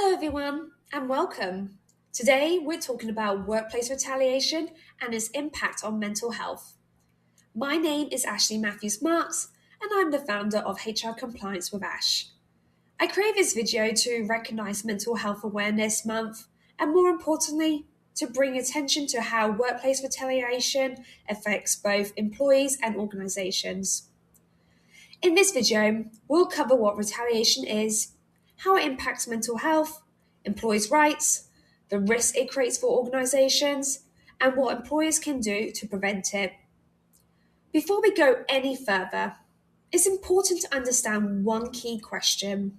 Hello, everyone, and welcome. Today, we're talking about workplace retaliation and its impact on mental health. My name is Ashley Matthews Marks, and I'm the founder of HR Compliance with Ash. I create this video to recognize Mental Health Awareness Month, and more importantly, to bring attention to how workplace retaliation affects both employees and organizations. In this video, we'll cover what retaliation is, how it impacts mental health, employees' rights, the risk it creates for organizations, and what employers can do to prevent it. Before we go any further, it's important to understand one key question.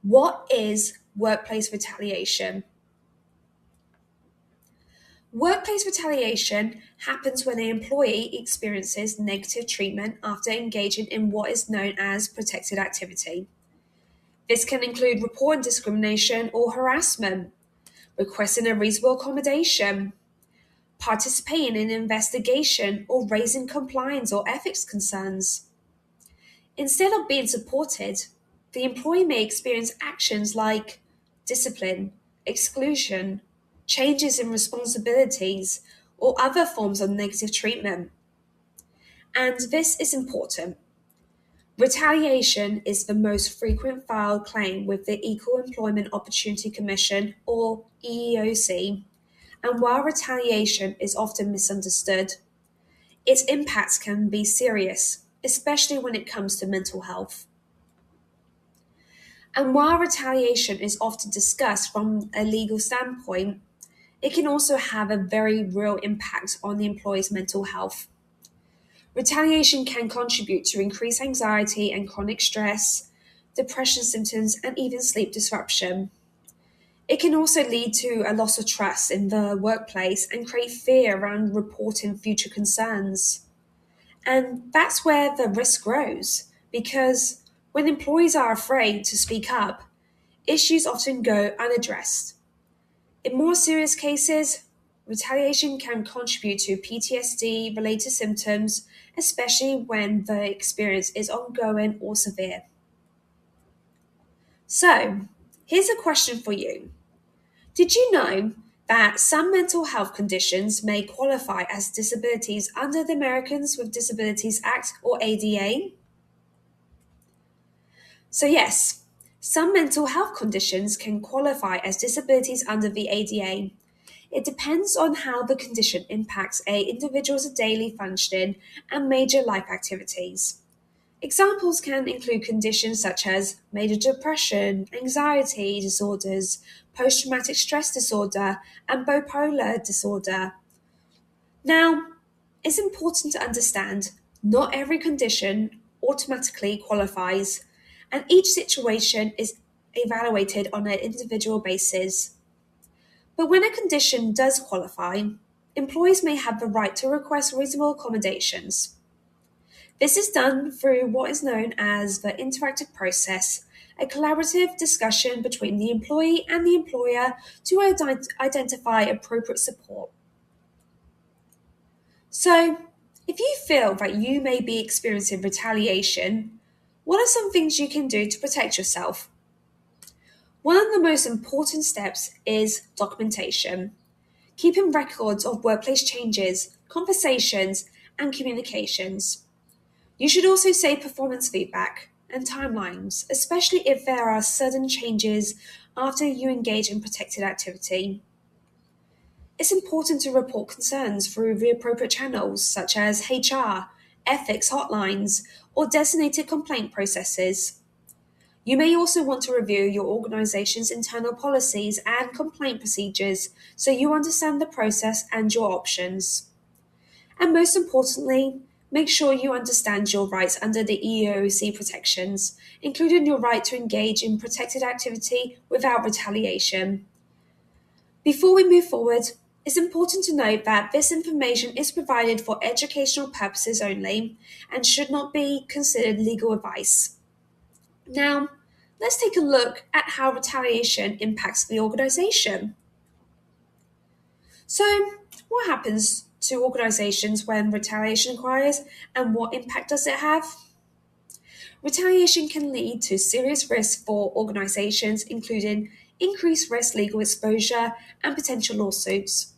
What is workplace retaliation? Workplace retaliation happens when an employee experiences negative treatment after engaging in what is known as protected activity. This can include reporting discrimination or harassment, requesting a reasonable accommodation, participating in an investigation, or raising compliance or ethics concerns. Instead of being supported, the employee may experience actions like discipline, exclusion, changes in responsibilities, or other forms of negative treatment. And this is important. Retaliation is the most frequent filed claim with the Equal Employment Opportunity Commission, or EEOC, and while retaliation is often misunderstood, its impacts can be serious, especially when it comes to mental health. And while retaliation is often discussed from a legal standpoint, it can also have a very real impact on the employee's mental health. Retaliation can contribute to increased anxiety and chronic stress, depression symptoms, and even sleep disruption. It can also lead to a loss of trust in the workplace and create fear around reporting future concerns. And that's where the risk grows, because when employees are afraid to speak up, issues often go unaddressed. In more serious cases, retaliation can contribute to PTSD-related symptoms, especially when the experience is ongoing or severe. So, here's a question for you. Did you know that some mental health conditions may qualify as disabilities under the Americans with Disabilities Act, or ADA? So yes, some mental health conditions can qualify as disabilities under the ADA. It depends on how the condition impacts an individual's daily functioning and major life activities. Examples can include conditions such as major depression, anxiety disorders, post-traumatic stress disorder, and bipolar disorder. Now, it's important to understand not every condition automatically qualifies, and each situation is evaluated on an individual basis. But when a condition does qualify, employees may have the right to request reasonable accommodations. This is done through what is known as the interactive process, a collaborative discussion between the employee and the employer to identify appropriate support. So, if you feel that you may be experiencing retaliation, what are some things you can do to protect yourself? One of the most important steps is documentation. Keeping records of workplace changes, conversations, and communications. You should also save performance feedback and timelines, especially if there are sudden changes after you engage in protected activity. It's important to report concerns through the appropriate channels such as HR, ethics hotlines, or designated complaint processes. You may also want to review your organization's internal policies and complaint procedures so you understand the process and your options. And most importantly, make sure you understand your rights under the EEOC protections, including your right to engage in protected activity without retaliation. Before we move forward, it's important to note that this information is provided for educational purposes only and should not be considered legal advice. Now, let's take a look at how retaliation impacts the organization. So, what happens to organizations when retaliation occurs, and what impact does it have? Retaliation can lead to serious risks for organizations, including increased risk legal exposure, and potential lawsuits.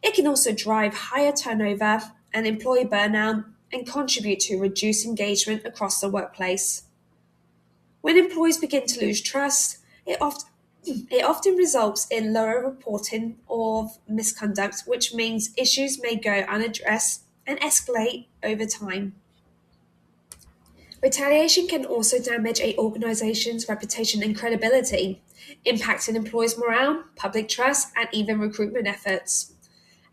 It can also drive higher turnover and employee burnout and contribute to reduced engagement across the workplace. When employees begin to lose trust, it often results in lower reporting of misconduct, which means issues may go unaddressed and escalate over time. Retaliation can also damage a organization's reputation and credibility, impacting employees' morale, public trust, and even recruitment efforts.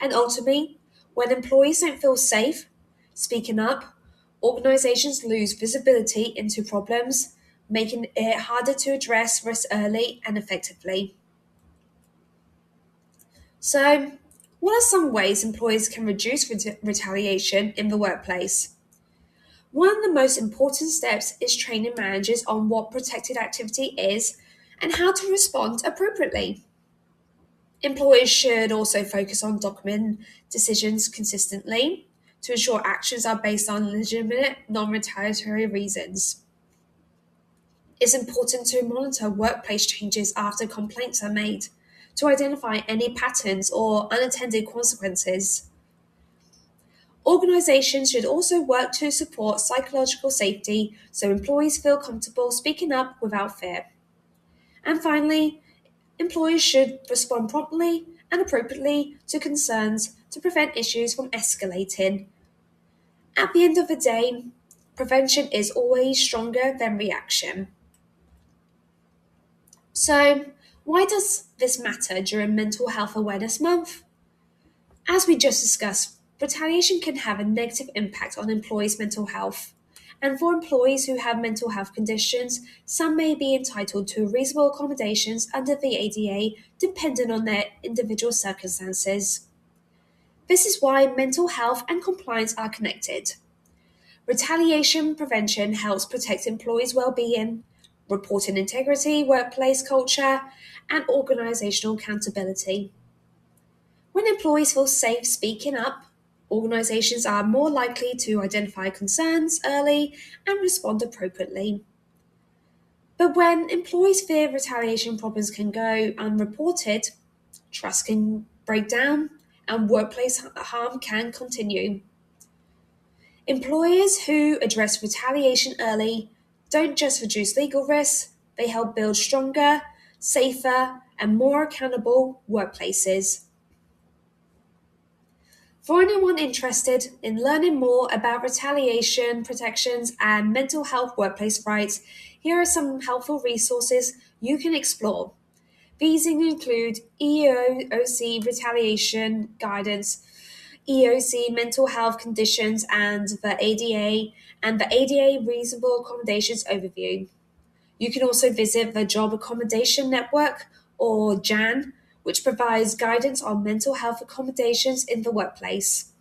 And ultimately, when employees don't feel safe speaking up, organizations lose visibility into problems, making it harder to address risk early and effectively. So, what are some ways employees can reduce retaliation in the workplace? One of the most important steps is training managers on what protected activity is and how to respond appropriately. Employers should also focus on documenting decisions consistently to ensure actions are based on legitimate, non retaliatory reasons. It's important to monitor workplace changes after complaints are made to identify any patterns or unintended consequences. Organizations should also work to support psychological safety so employees feel comfortable speaking up without fear. And finally, employers should respond promptly and appropriately to concerns to prevent issues from escalating. At the end of the day, prevention is always stronger than reaction. So, why does this matter during Mental Health Awareness Month? As we just discussed, retaliation can have a negative impact on employees' mental health. And for employees who have mental health conditions, some may be entitled to reasonable accommodations under the ADA depending on their individual circumstances. This is why mental health and compliance are connected. Retaliation prevention helps protect employees' well-being, reporting integrity, workplace culture, and organizational accountability. When employees feel safe speaking up, organizations are more likely to identify concerns early and respond appropriately. But when employees fear retaliation problems can go unreported, trust can break down and workplace harm can continue. Employers who address retaliation early don't just reduce legal risks, they help build stronger, safer, and more accountable workplaces. For anyone interested in learning more about retaliation protections and mental health workplace rights, here are some helpful resources you can explore. These include EEOC retaliation guidance, EEOC mental health conditions and the ADA reasonable accommodations overview. You can also visit the Job Accommodation Network or JAN, which provides guidance on mental health accommodations in the workplace.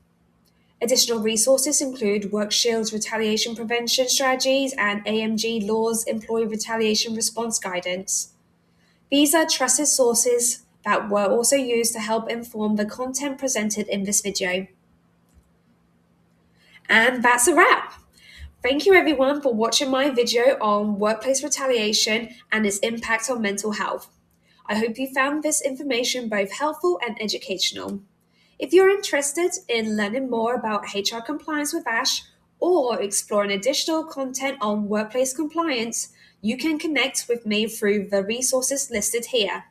Additional resources include WorkShield's retaliation prevention strategies and AMG Law's employee retaliation response guidance. These are trusted sources that were also used to help inform the content presented in this video. And that's a wrap. Thank you everyone for watching my video on workplace retaliation and its impact on mental health. I hope you found this information both helpful and educational. If you're interested in learning more about HR compliance with ASH or exploring additional content on workplace compliance, you can connect with me through the resources listed here.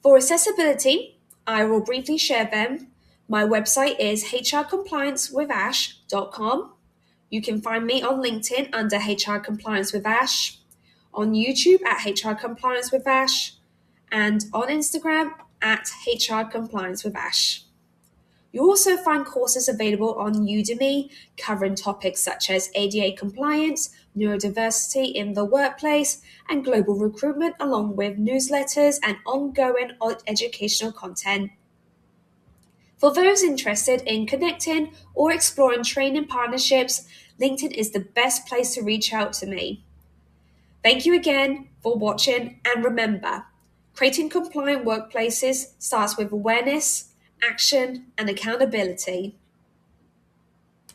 For accessibility, I will briefly share them. My website is hrcompliancewithash.com. You can find me on LinkedIn under HR Compliance with Ash, on YouTube at HR Compliance with Ash, and on Instagram at HR Compliance with Ash. You'll also find courses available on Udemy covering topics such as ADA compliance, neurodiversity in the workplace, and global recruitment, along with newsletters and ongoing educational content. For those interested in connecting or exploring training partnerships, LinkedIn is the best place to reach out to me. Thank you again for watching, and remember, creating compliant workplaces starts with awareness, action, and accountability.